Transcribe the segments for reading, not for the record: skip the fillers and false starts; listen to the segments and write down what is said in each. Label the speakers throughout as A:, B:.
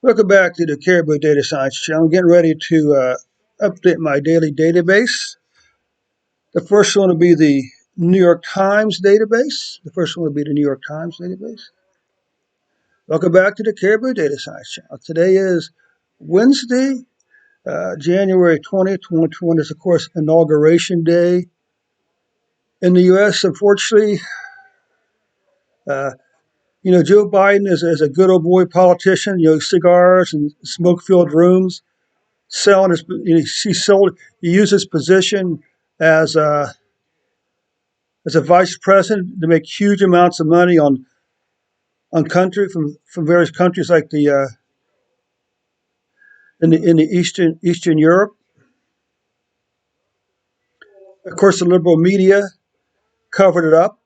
A: Welcome back to the Caribou Data Science Channel. I'm getting ready to update my daily database. The first one will be the New York Times database. Welcome back to the Caribou Data Science Channel. Today is Wednesday, January 20th, 2021. Is, of course, Inauguration Day in the U.S. Unfortunately, uh, Joe Biden is a good old boy politician, cigars and smoke filled rooms. Selling his, he used his position as a, as a vice president to make huge amounts of money on country from various countries like the in the Eastern Europe. Of course, the liberal media covered it up.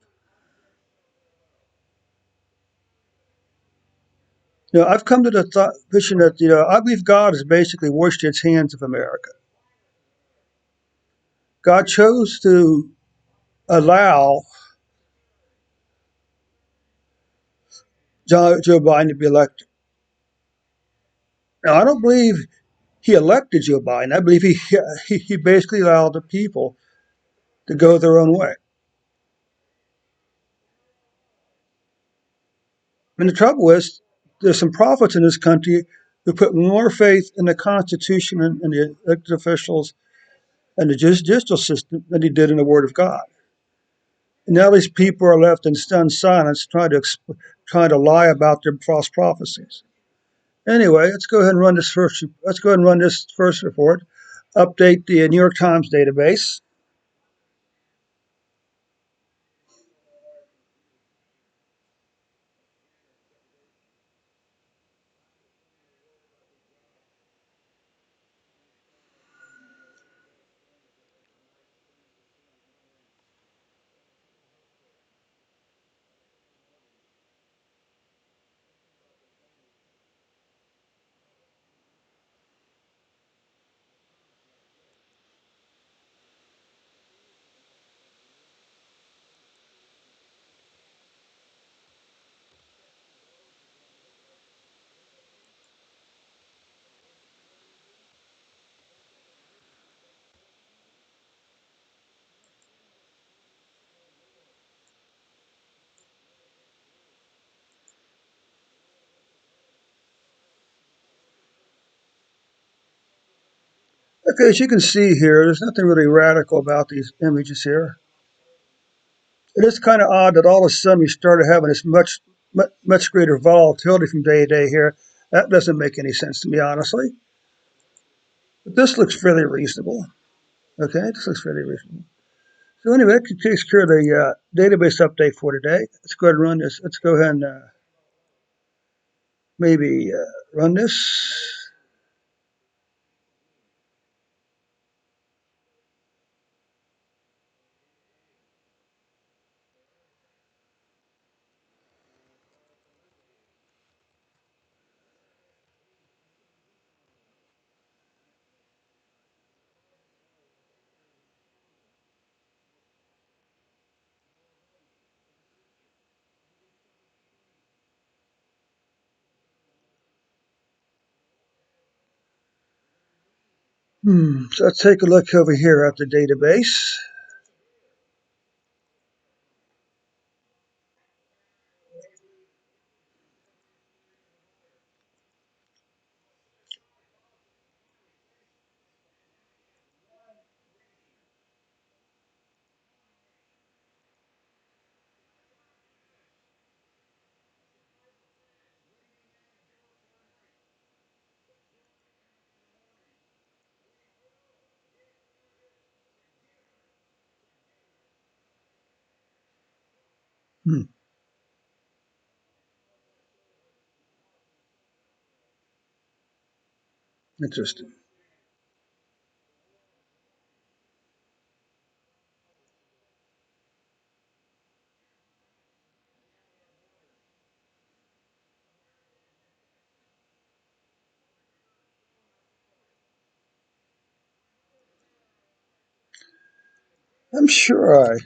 A: I've come to the vision that I believe God has basically washed its hands of America. God chose to allow Joe Biden to be elected. Now, I don't believe he elected Joe Biden. I believe he basically allowed the people to go their own way. And the trouble is, there's some prophets in this country who put more faith in the Constitution and the elected officials and the judicial system than he did in the Word of God. And now these people are left in stunned silence, trying to lie about their false prophecies. Anyway, let's go ahead and run this first. Let's go ahead and run this first report. Update the New York Times database. Okay, as you can see here, there's nothing really radical about these images here. It is kind of odd that all of a sudden we started having this much greater volatility from day to day here. That doesn't make any sense to me, honestly. But this looks fairly reasonable. Okay, this looks fairly reasonable. So anyway, that takes care of the database update for today. Let's go ahead and run this. Let's go ahead and maybe run this. So let's take a look over here at the database. Hmm, interesting. I'm sure I.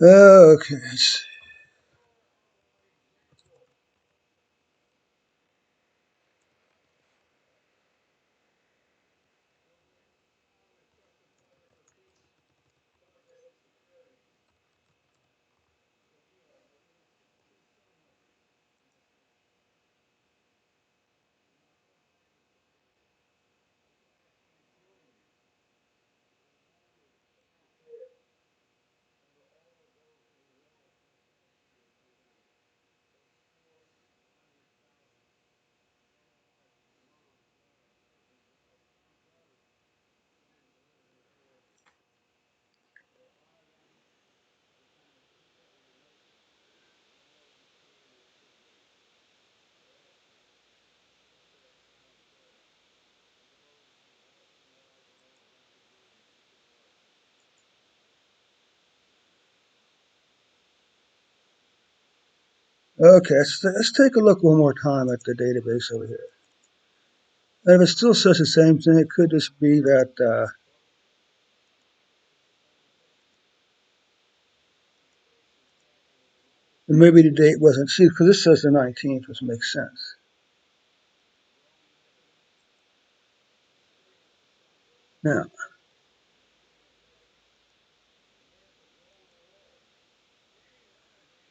A: Okay. Okay, let's take a look one more time at the database over here. And if it still says the same thing, it could just be that maybe the date wasn't, see, because this says the 19th, which makes sense. Now,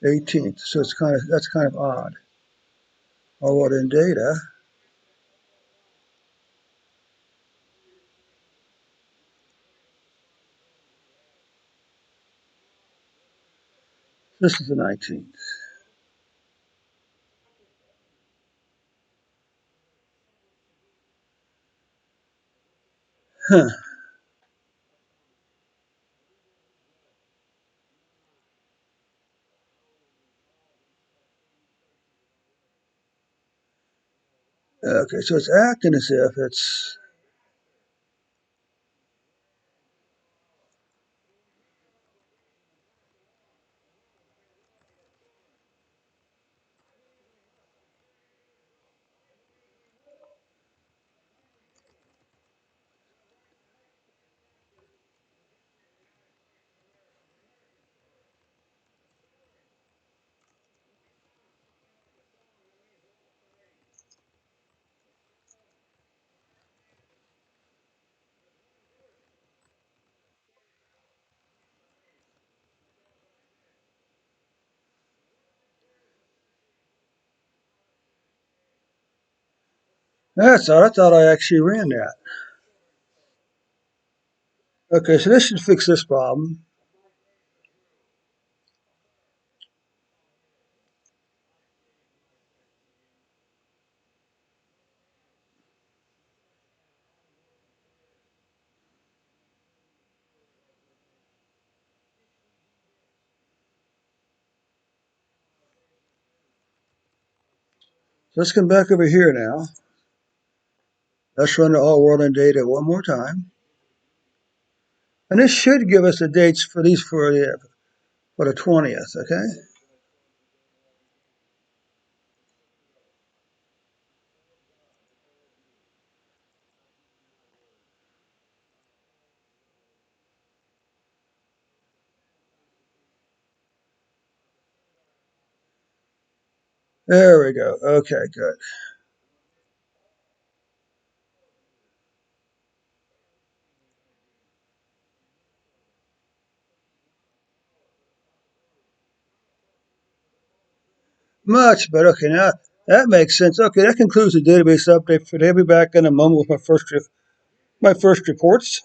A: 18th, so that's kind of odd. Or what in data, this is the 19th. Huh. Okay, so it's acting as if it's, that's odd. I thought I actually ran that. Okay, so this should fix this problem. So let's come back over here now. Let's run the all world in data one more time. And this should give us the dates for these for the 20th, okay? There we go. Okay, good. Much better. Okay, now that makes sense. Okay, that concludes the database update for today. I'll be back in a moment with my first reports.